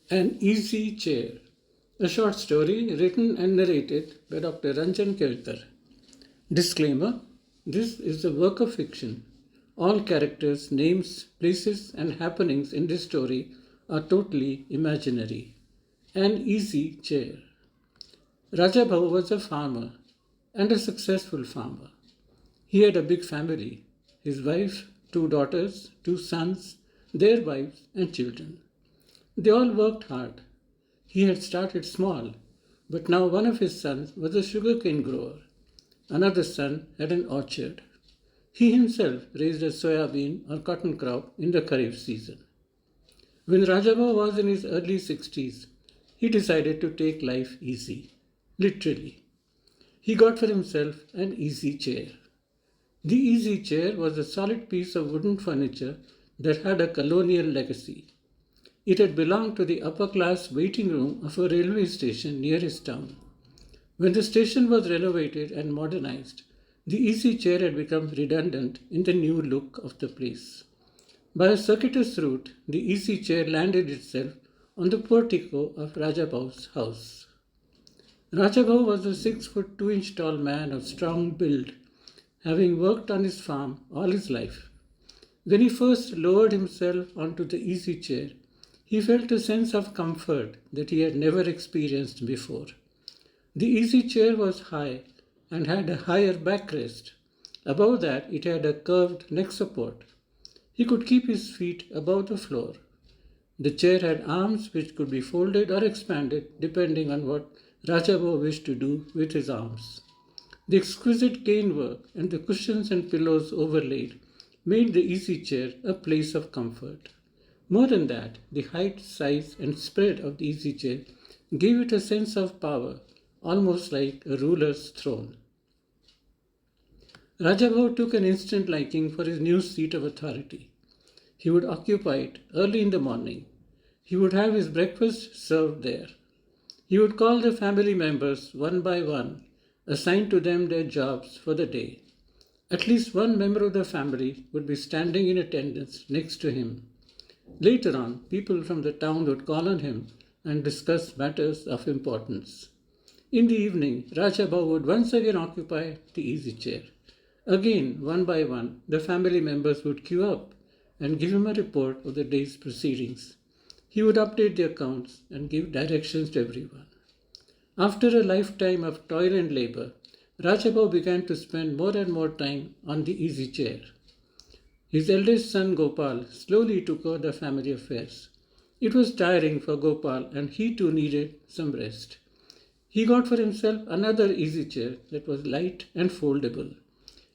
An Easy Chair, a short story written and narrated by Dr. Ranjan Kelkar. Disclaimer: this is a work of fiction. All characters, names, places, and happenings in this story are totally imaginary. An Easy Chair. Raja Bhau was a farmer and a successful farmer. He had a big family: his wife, two daughters, two sons, their wives, and children. They all worked hard. He had started small, but now one of his sons was a sugarcane grower. Another son had an orchard. He himself raised a soybean or cotton crop in the Kharif season. When Rajabha was in his early 60s, he decided to take life easy. Literally. He got for himself an easy chair. The easy chair was a solid piece of wooden furniture that had a colonial legacy. It had belonged to the upper class waiting room of a railway station near his town. When the station was renovated and modernized, the easy chair had become redundant in the new look of the place. By a circuitous route, the easy chair landed itself on the portico of Rajabhau's house. Rajabhau was a 6 foot 2 inch tall man of strong build, having worked on his farm all his life. When he first lowered himself onto the easy chair, he felt a sense of comfort that he had never experienced before. The easy chair was high and had a higher backrest. Above that, it had a curved neck support. He could keep his feet above the floor. The chair had arms which could be folded or expanded depending on what Rajabho wished to do with his arms. The exquisite cane work and the cushions and pillows overlaid made the easy chair a place of comfort. More than that, the height, size, and spread of the easy chair gave it a sense of power, almost like a ruler's throne. Rajabhau took an instant liking for his new seat of authority. He would occupy it early in the morning. He would have his breakfast served there. He would call the family members one by one, assign to them their jobs for the day. At least one member of the family would be standing in attendance next to him. Later on, people from the town would call on him and discuss matters of importance. In the evening, Rajabhau would once again occupy the easy chair. Again, one by one, the family members would queue up and give him a report of the day's proceedings. He would update the accounts and give directions to everyone. After a lifetime of toil and labor, Rajabhau began to spend more and more time on the easy chair. His eldest son Gopal slowly took over the family affairs. It was tiring for Gopal and he too needed some rest. He got for himself another easy chair that was light and foldable.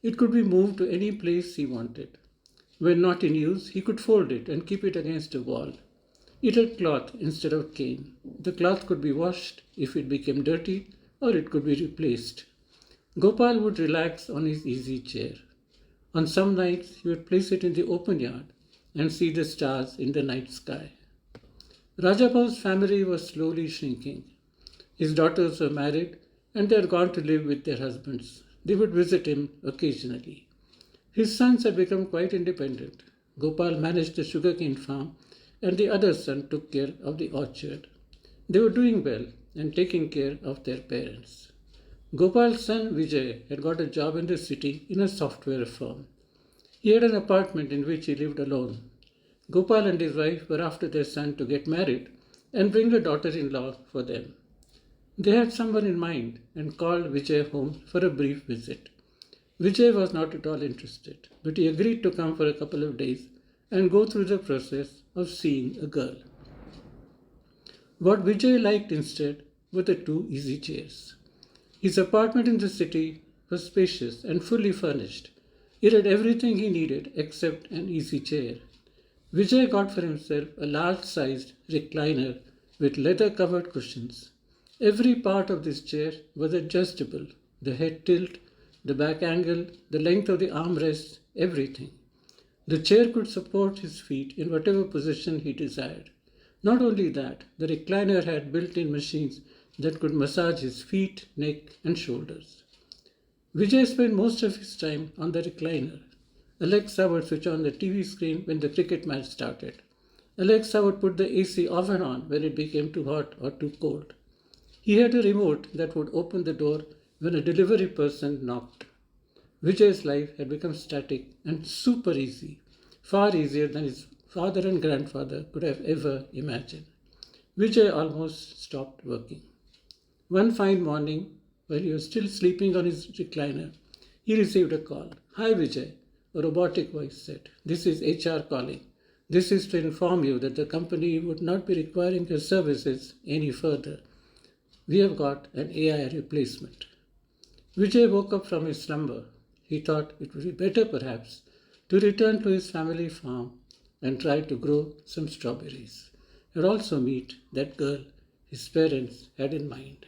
It could be moved to any place he wanted. When not in use, he could fold it and keep it against a wall. It had cloth instead of cane. The cloth could be washed if it became dirty, or it could be replaced. Gopal would relax on his easy chair. On some nights, he would place it in the open yard and see the stars in the night sky. Rajabhau's family was slowly shrinking. His daughters were married and they had gone to live with their husbands. They would visit him occasionally. His sons had become quite independent. Gopal managed the sugarcane farm and the other son took care of the orchard. They were doing well and taking care of their parents. Gopal's son Vijay had got a job in the city in a software firm. He had an apartment in which he lived alone. Gopal and his wife were after their son to get married and bring a daughter-in-law for them. They had someone in mind and called Vijay home for a brief visit. Vijay was not at all interested, but he agreed to come for a couple of days and go through the process of seeing a girl. What Vijay liked instead were the two easy chairs. His apartment in the city was spacious and fully furnished. It had everything he needed except an easy chair. Vijay got for himself a large-sized recliner with leather-covered cushions. Every part of this chair was adjustable: the head tilt, the back angle, the length of the armrests, everything. The chair could support his feet in whatever position he desired. Not only that, the recliner had built-in machines that could massage his feet, neck, and shoulders. Vijay spent most of his time on the recliner. Alexa would switch on the TV screen when the cricket match started. Alexa would put the AC off and on when it became too hot or too cold. He had a remote that would open the door when a delivery person knocked. Vijay's life had become static and super easy, far easier than his father and grandfather could have ever imagined. Vijay almost stopped working. One fine morning, while he was still sleeping on his recliner, he received a call. "Hi Vijay," a robotic voice said. "This is HR calling. This is to inform you that the company would not be requiring your services any further. We have got an AI replacement." Vijay woke up from his slumber. He thought it would be better, perhaps, to return to his family farm and try to grow some strawberries, and also meet that girl his parents had in mind.